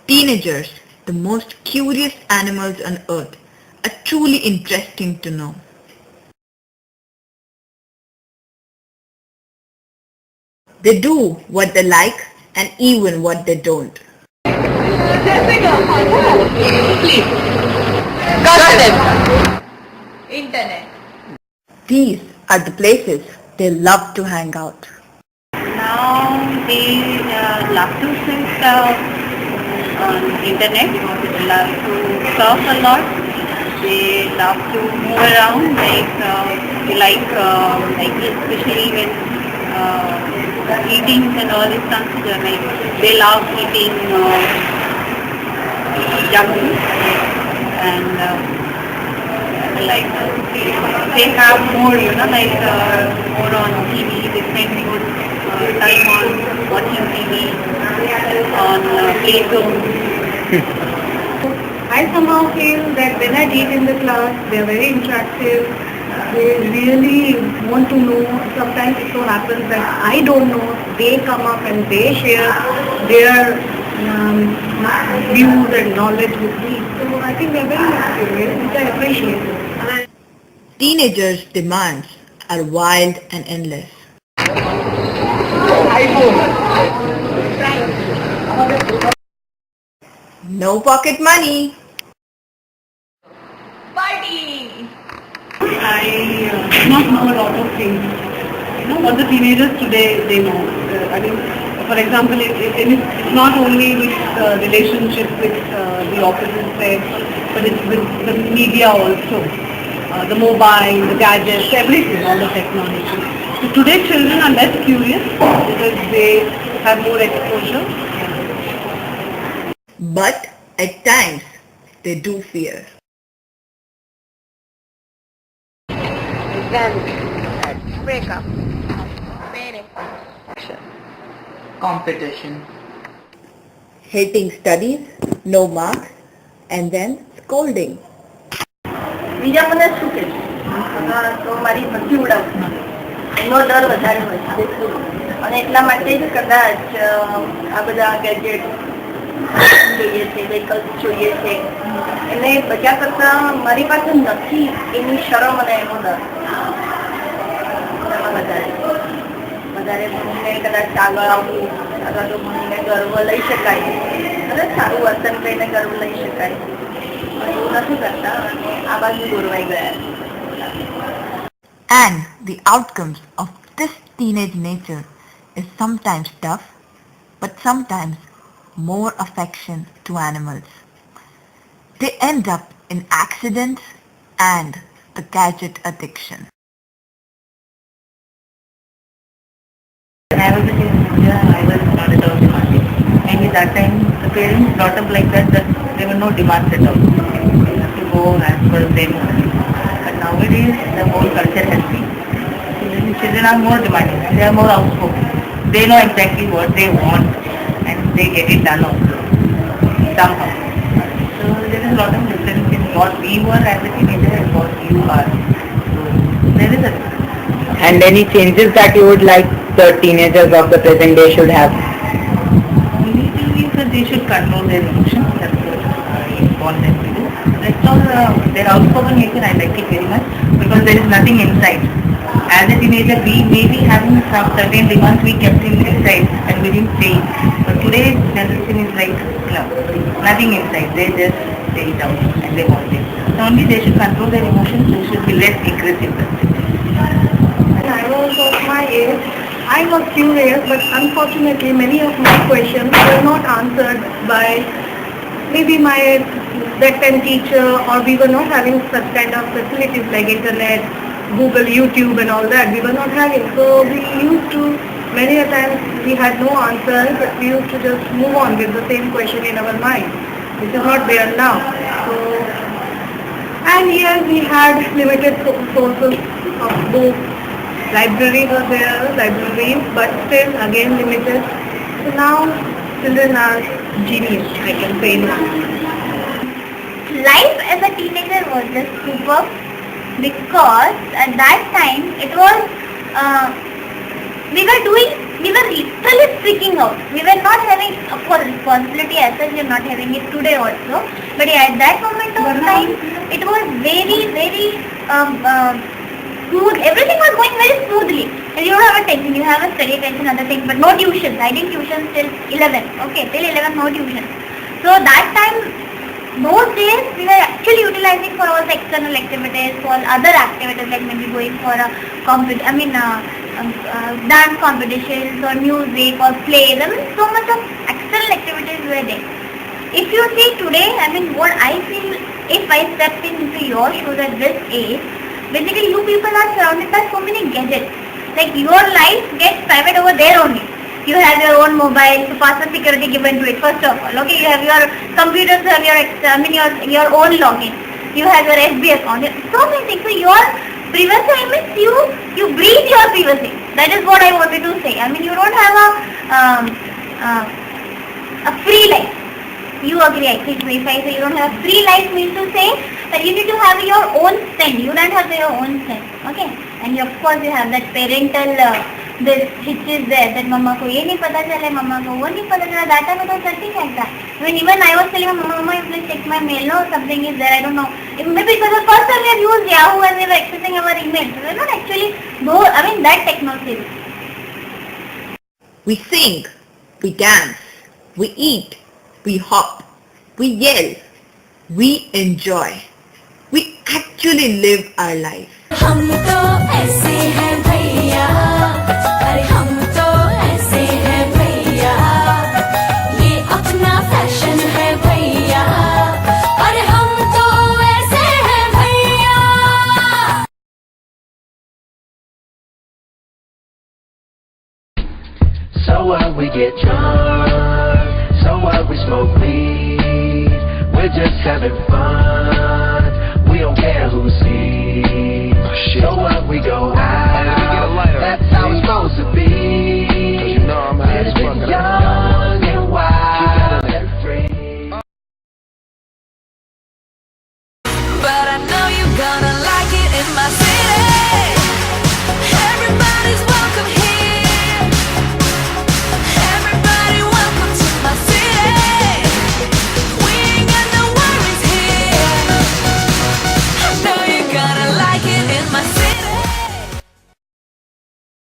Teenagers, the most curious animals on earth, are truly interesting to know. They do what they like and even what they don't. Gossip. Internet. These are the places they love to hang out. Now they love to sit on internet. They love to talk a lot. They love to move around. They like especially when eating and all this stuff. They love eating junk food and like they have more, more on TV. They spend more time on watching TV, on play zone. I somehow feel that when I teach in the class, they are very interactive. They really want to know. Sometimes it so happens that I don't know. They come up and they share their views and knowledge with me. So I think they are very curious, which I appreciate. Teenagers' demands are wild and endless. No pocket money. Party! I do not know a lot of things. What the teenagers today they know. For example, it's not only with relationship with the opposite sex, but it's with the media also. The mobile, the gadgets, everything, all the technology. So today children are less curious because they have more exposure. But at times they do fear. Breakup. Competition. Hating studies, no marks, and then scolding. બીજા મને શું કે તો મારી ભરતી ઉડાવશે એનો ડર વધારે હોય છે અને એટલા માટે જ કદાચ આ બધા ગેજેટ જોઈએ છે વ્હીકલ્સ જોઈએ છે એને બધા કરતા મારી પાસે નથી એની શરમ અને એનો ડર એમાં વધારે વધારે ભણીને કદાચ આગળ આવવું અથવા તો ભણીને ગર્વ લઈ શકાય અને સારું વર્તન કરીને ગર્વ લઈ શકાય એવું નથી કરતા અને આ બાજુ દોરવાઈ ગયા. And the outcomes of this teenage nature is sometimes tough, but sometimes more affection to animals. They end up in accidents and the gadget addiction. When I was in India, I was not at all demanding. Maybe that time the parents brought up like that there were no demands at all. You have to go as per them. But nowadays the whole culture has been. Children are more demanding. They are more outspoken. They know exactly what they want and they get it done also. Somehow. So there is a lot of difference in what we were as a teenager and what you are. So there is a And any changes that you would like the teenagers of the present day should have? Immediately that they should control their emotions. That's what I want them to do. Rest all their outspoken nature I like it very much because there is nothing inside. As a teenager we may be having some certain demands we kept inside and we didn't say it. But today's generation is like nothing inside. They just say it out and they want it. So only they should control their emotions. They should be less aggressive. When I was of my age, I was curious, but unfortunately many of my questions were not answered by maybe my that time teacher, or we were not having such kind of facilities like internet, Google, YouTube and all that. We were not having. So we used to, many a times we had no answers, but we used to just move on with the same question in our mind, which is not there now. So, and here we had limited sources of books. Library was there, libraries, but still again limited. So now children are genius, I can say now. Life as a teenager was just superb because at that time it was we we were literally freaking out. We were not having, of course, responsibility as such, we are not having it today also. But yeah, at that moment of time, it was very, very smooth. Everything was going very smoothly. And you don't have a tension, you have a study tension, other things, but no tuitions. I did tuitions till 11. Okay, till 11, no tuition. So that time, those days, we were actually utilizing for all the external activities, for other activities like maybe going for a dance competitions or music or plays. I mean, so much of external activities were there. If you see today, I mean, what I feel, if I step into your shoes at this age, basically you people are surrounded by so many gadgets. Like your life gets private over there only. You have your own mobile, so password security given to it first of all. Okay, you have your computers, you have your own login. You have your FB account. So many things. So your privacy, I mean, you breathe your privacy. That is what I wanted to say. I mean, you don't have a free life. You agree, I think. If I say you don't have a free life, means to say that you need to have your own stand. You don't have your own stand. Okay, and of course you have that parental. This hitch is there that mama ko ye nahi pata chale, mama ko wo nahi pata chala. That time it was nothing like that. I mean, even I was telling my mama, you please check my mail. No, something is there. I don't know. Maybe because the first time we have used Yahoo and we were accessing our emails. We were not actually that technology. We sing, we dance, we eat, we hop, we yell, we enjoy. We actually live our life. हम तो ऐसे हैं भैया, अरे हम तो ऐसे हैं भैया, ये अपना फैशन है भैया, अरे हम तो ऐसे हैं भैया. So what, we get drunk, so what, we smoke weed, we're just having fun, we don't care who